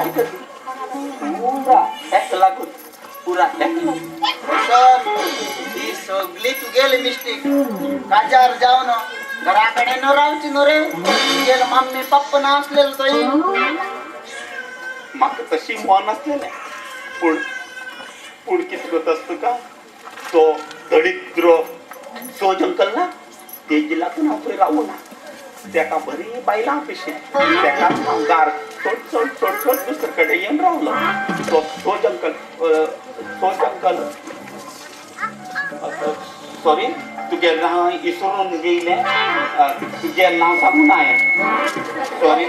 काय करते पुरा एक लागून पुरा एक ही सगळी तुगेली मिस्टेक काजार जाऊन घराकडे न रावची न रे तुगेल मम्मी पप्पा ना असलेलं काही माका तशी मन असलेलं पण पण कितकत असतं का तो दरिद्र सोज अंकल ना तेजी लागून हांव राहू ना तेका बरी बायलां पिशी तेका गार चड दुसरे कडेन येवन रावलो तो सोज अंकल सॉरी तुगे नांव इसरून गेले तुगे नांव सांगून हांवें सॉरी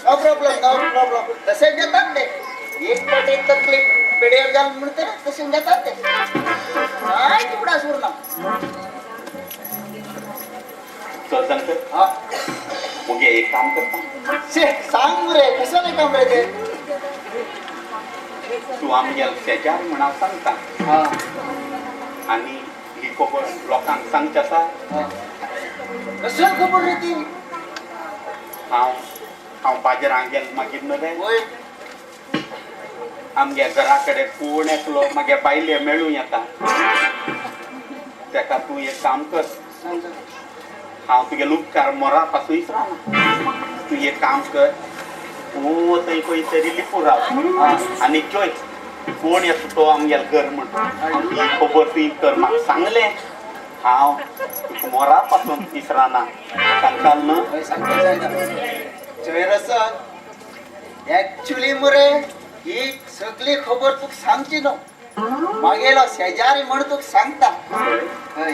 नो प्रॉब्लेम तसे घेतात ते एक पटे तकलीफ पेढे जाल म्हणते ना तसे घेतात ते काय तुकडा सुरना सोज अंकल हा मग एक काम करता शे सांग रे कसं नाही काम रे ते तू आमच्या शेजार म्हणा सांगता हा आणि ही खबर लोकांक सांगची आसा कसं खबर रे ती हांव बाजारांत गेलो मागीर न्हू रे होय आमगे घरा कडेन कोण एकलो मागे बायले मेळूं येता तेका तूं एक काम कर हांव तुगे उपकार मोरा पासून इसराना तूं एक काम कर तूं थंय खंय तरी लिपू राव आनी चोय कोण येता तो आमगेल घर म्हण ही खबर तुवें कर म्हाका सांगलें हांव तुका मोरा पासून इसराना सांगताल न्हू चोयरस ऍक्च्युली मरे ही सगळी खबर तुका सांगची न्हू मागेलो शेजारी म्हण तुका सांगता हय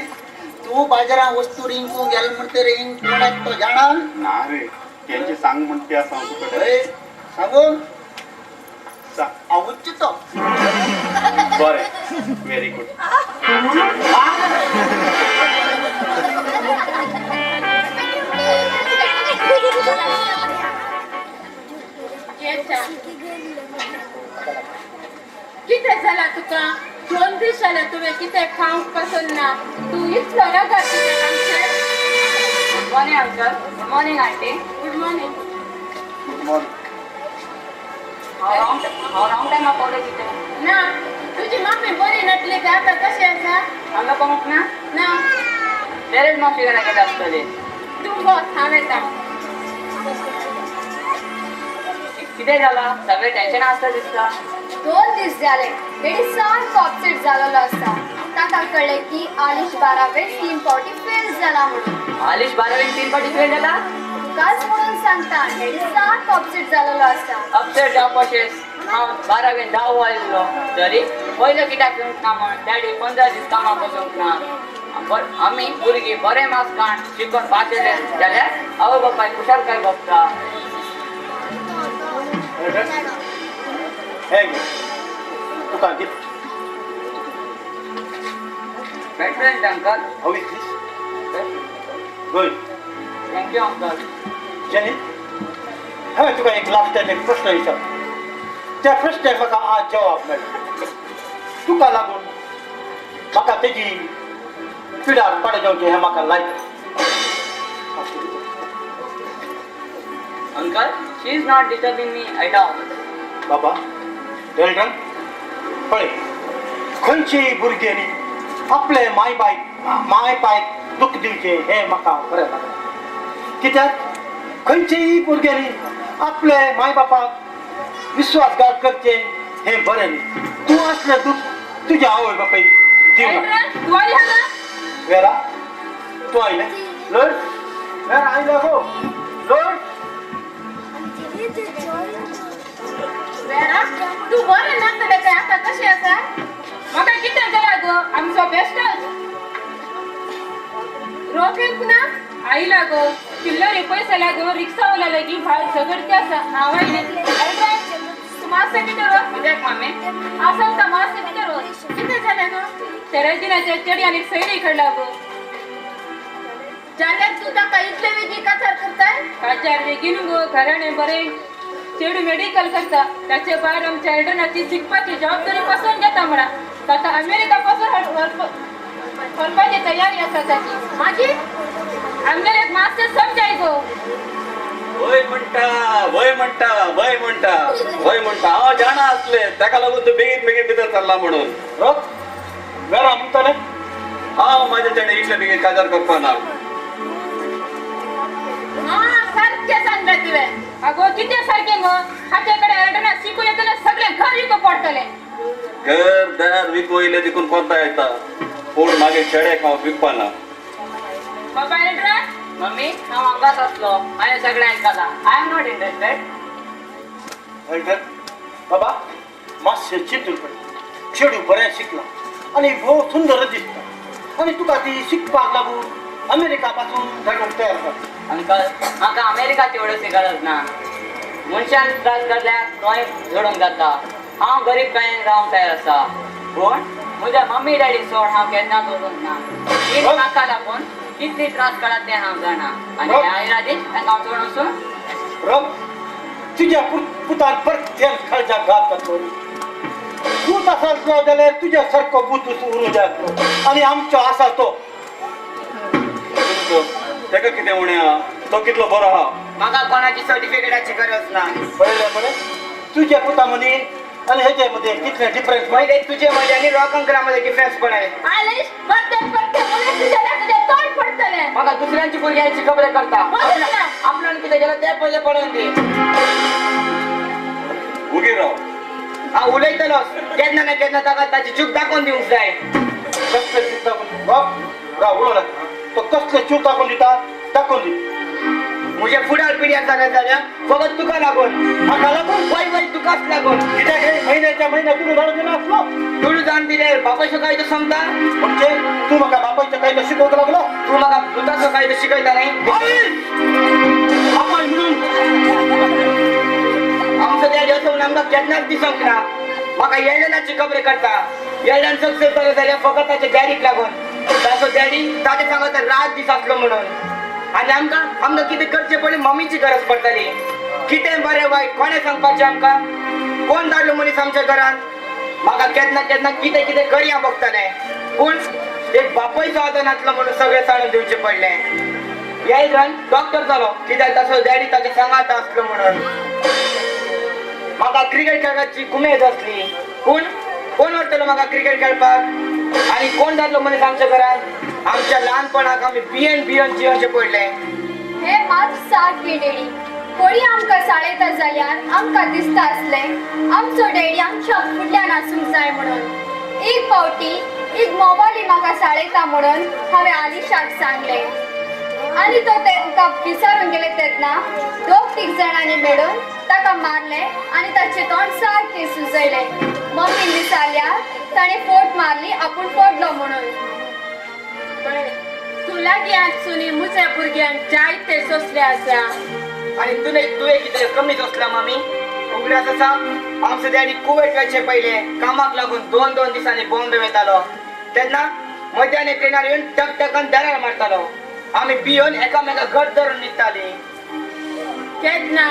तू बाजारात वस्तू रिंकूंक गेल म्हणते रे कोणाक तो जाणा ना रे तेंचे सांग म्हणते आसा तुका हय सांगून आवूच तो बरें व्हेरी गुड किती झाला तुका 2 दीस जाले तुवें कितें खावंक पसंद ना तू इतलो रागार कित्याक आमचेर morning uncle good morning aunty good morning हांव रॉंग टायमा पावलें कितें ना तुजी मम्मी बरी नटली काय आता कशी आसा हांगा पावूंक ना ना डायरेक्ट माफी घरा गेले आसतली तू बस हांव येता कितें जालां सगळें टेन्शन आसता दिसता 2 दीस जाले बेडी सारको अपसेट जालेलो आसता ताका कळ्ळें की आलिश 12वे 3 फावटी फेल जाला म्हणून आलिश 12वेक 3 फावटी फेल जाला तुकाच म्हणून सांगता बेडी सारको अपसेट जालेलो आसता अपसेट जावपाचें हांव 12वेक 10 वाजलो तरी पयलो कित्याक येवंक ना म्हण डॅडी 15 दीस कामाक वचूंक ना आमी भुरगीं बरें मार्क्स काडून शिकून पास येले जाल्यार आवय बापाय कुशालकाय भोगता हे घे तुका gift best uncle how is this good thank you uncle जेनी हांवें तुका एक लास्टान एक प्रश्न विचार त्या प्रश्नाक म्हाका आज जवाब मेळ्ळो तुका लागून म्हाका तेजी पिडार पड जावचें हें म्हाका लायक uncle she is not disturbing me at all बाबा ड्रन पळय खंयचीय भुरग्यांनी आपले माय पायक दूख दिवचें हें म्हाका बरें लागना कित्याक खंयचीय भुरग्यांनी आपले माय बापाक विश्वासघात करचे हें बरें न्ही तूं असलें दूख तुज्या आवय बापाय दिवना तू आली हांगा वेरा तूं आयलें लड वेरा आयलो गो लड वेरा तू बरें नासतलें काय आता कशी आसा म्हाका कितें जालां गो आमचो बेस्टच रोखेंक ना आईला गो चिल्लरी पैसे लागो रिक्षावाला लागी भायर झगडते आसा हांव आयलें तू मातशें कितें रोख कित्याक मामे आसा तर मातशें कितें रोख कितें जालें गो तेराजिनाच्या चेडी आनी सैरी कडला गो जाल्यार तू ताका इतले वेगी काचार करताय काचार बेगीन गो घराणें बरें चेडू मेडिकल करता ताचे भायर आमच्या एल्डनाची शिकपाची जबाबदारी पासून घेता म्हणा ताका अमेरिका पासून व्हरपाची तयारी आसा ताची मागीर आमगेर एक मातशें समजाय गो वय म्हणता वय म्हणता वय म्हणता वय म्हणता हांव जाणा असले ताका लागून तूं बेगीन बेगीन भितर सरला म्हणून रोख घरा म्हणताले हांव म्हाज्या चेडे इतले बेगीन काजार करपा ना सारखे सांगले तुवें अगो कितें सारकें गो हाच्याकडे अडना शिकू येतले सगळे घर विकू पडटले घर दार विकू येयले देखून कोणता येता पूण मागे चेडे हांव विकपा ना बाबा एड्रा मम्मी हांव हांगाच असलो हांवें सगळें आयकलां आय एम नॉट इंटरेस्टेड बाबा मातशें चिंतून पड चेडू बरें शिकला आनी भोव सुंदर दिसता आनी तुका ती शिकपाक लागून अमेरिका पासून धाडूंक तयार जाता अंकल म्हाका अमेरिकाची एवढी गरज ना मनशान त्रास काडल्यार खंय जोडूंक जाता हांव गरीब कांय रावंक तयार आसा पूण म्हज्या मम्मी डॅडी सोड हांव केन्नाच वचूंक ना ती म्हाका लागून कितली त्रास काडा तें हांव जाणा आनी ह्या इरादीन तांकां हांव सोडून वचून रब तुज्या पुतान परत्यान काळजाक घात घातलो तूं आसलो जाल्यार तुज्या सारको पूत उरूं जाय आनी आमचो आसा तो ताका कितें उणें आहा तो कितलो बरो आहा म्हाका कोणाची सर्टिफिकेटाची गरज ना पळयलें मरे तुज्या पुता मनी आनी हेजे मदें कितलें डिफरन्स पहिले तुझे मध्ये आणि रॉकंकरामध्ये डिफरन्स पण आहे आलेश परते मुले तुझे तोंड पडतले म्हाका दुसऱ्यांची भुरग्यांची खबरे करता बोल ना. आपल्यान कितें केलें तें पयलें पळोवन दी उगी राव हांव उलयतलोच केन्ना ना केन्ना ताका ताची चूक दाखोवन दिवंक जाय कसले चूक दाखोवन बाप राव उलो ना तो कसले चूक दाखोवन दिता दाखोवन दी म्हजे फुडार पिढ्याक जाल्यार जाल्यार फकत तुका लागून म्हाका लागून वय वय तुकाच लागून कित्याक हे म्हयन्याच्या म्हयन्या तुका धाडून दिलो आसलो तुळू जाण दिले बापायचो कायदो समता म्हणजे तूं म्हाका बापायच्या कांय शिकोवंक लागलो तू म्हाका दुधाचो कायदो शिकयता न्ही बापाय म्हणून आमचो डॅडी असो आमकां केन्नाच दिसोंक ना म्हाका येल्डनाची खबरे करता येल्डन सक्सेस जालो जाल्यार फकत ताच्या डॅडीक लागून ताचो डॅडी ताचे सांगत रात दीस आसलो म्हणून आनी आमकां कितें करचें पडलें मम्मीची गरज पडटली कितें बरें वायट कोणें सांगपाचें आमकां कोण धाडलो मनीस आमच्या घरान म्हाका केन्ना केन्ना कितें कितें करया बगतालें पूण एक बापूयचो आदर नासलो म्हणून सगळें साणून दिवचें पडलें येल्डन डॉक्टर जालो कित्याक ताचो डॅडी ताच्या सांगात आसलो म्हणून म्हाका क्रिकेट खेळपाची उमेद असली पूण कोण व्हरतलो म्हाका क्रिकेट खेळपाक आनी कोण धाडलो मनीस आमच्या घरान आमच्या ल्हानपणाक आमी बियन जिवचें पडलें हे मात साथ घे डॅडी कोणी आमकां साळयता जाल्यार आमकां दिसता आसलें आमचो डॅडी आमच्या फुडल्यान आसूंक जाय म्हणून एक फावटी एक मोबायली म्हाका साळयता म्हणून हांवें आलिशाक सांगलें आनी तो ताका विचारून गेले तेन्ना दोग तीग जाणांनी मेळून ताका मारलें आनी ताचें तोंड सारकें सुजयलें मम्मीन विचारल्यार ताणें फोट मारली आपूण फोडलो म्हणून तुला गियान सुनी मुझ्या भुरग्यांक जायते सोसले आसा आनी तुवें कितें कमीच असला मामी उगडास आसा आमचो डॅडी कुवेट वयचे पयले कामाक लागून 2-2 दिसांनी बॉम्बे वयतालो तेन्ना मध्यान ट्रेनार येवन टकटकन दरार मारतालो आमी भियोन एकामेका घट धरून न्हिदताली तेन्ना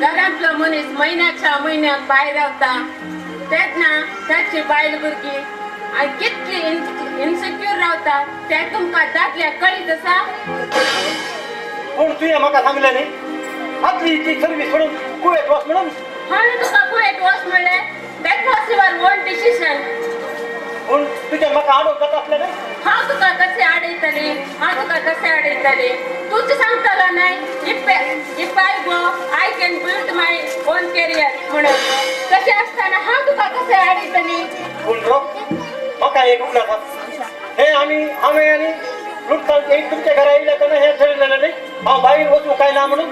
घरांतलो मनीस म्हयन्याच्या म्हयन्याक भायर रावता तेन्ना ताची बायल भुरगीं आनी कितली इन्सिक्यूर रावता तें तुमकां दादल्याक कळीत आसा पूण तुवें म्हाका सांगलें न्ही आतली ती सर्वीस सोडून कुवेत वच म्हणून हांवें तुका कुवेट वच म्हणलें that was your on decision पूण तुजें म्हाका आडोवप जाता आसलें न्ही हांव तुका कशें आडयतलें हांव तुका कशें आडयतलें तूंच सांगतलो न्हय if I go I can build my own career म्हणून तशें आसतना हांव तुका कशें आडयतलें पूण रोख म्हाका एक उगडास आसा हे हांवें आनी लुटसान एक तुमच्या घरा येयल्या तेन्ना हें ठरयलेलें न्ही हांव भायर वचूं काय ना म्हणून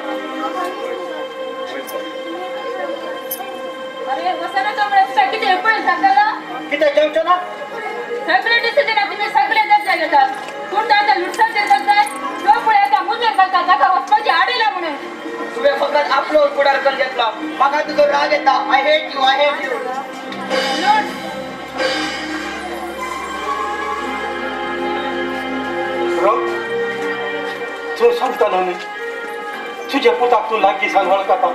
अरे वसना तो कितें हेपळ सांगतलो कितें जेवचें ना सगळे डिसिजन तुम्ही सगळे जाता घेतात पूण आता लुटसाचेर जाताय तो पळय आता मुजेर जाता ताका वचपाची आडयला म्हणून तुवें फकत आपलो फुडारपण घेतलो म्हाका तुजो राग येता आय हेट यू लूट रोख तूं सांगतालो न्ही तुज्या पुताक तूं लागीं सावन वळखता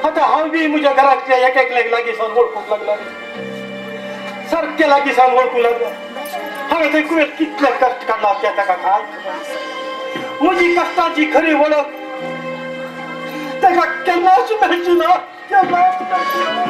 आतां हांव बी म्हज्या घरांतल्या एकेकल्याक लागीं सावन वळखूंक लागला न्ही सारकें लागीं सावन वळखूंक लागला हांवें थंय कुवेत कितले कश्ट काडला तें ताका काय म्हजी कश्टाची खरी वळख तेका केन्नाच मेळची ना केन्नाच मेळची ना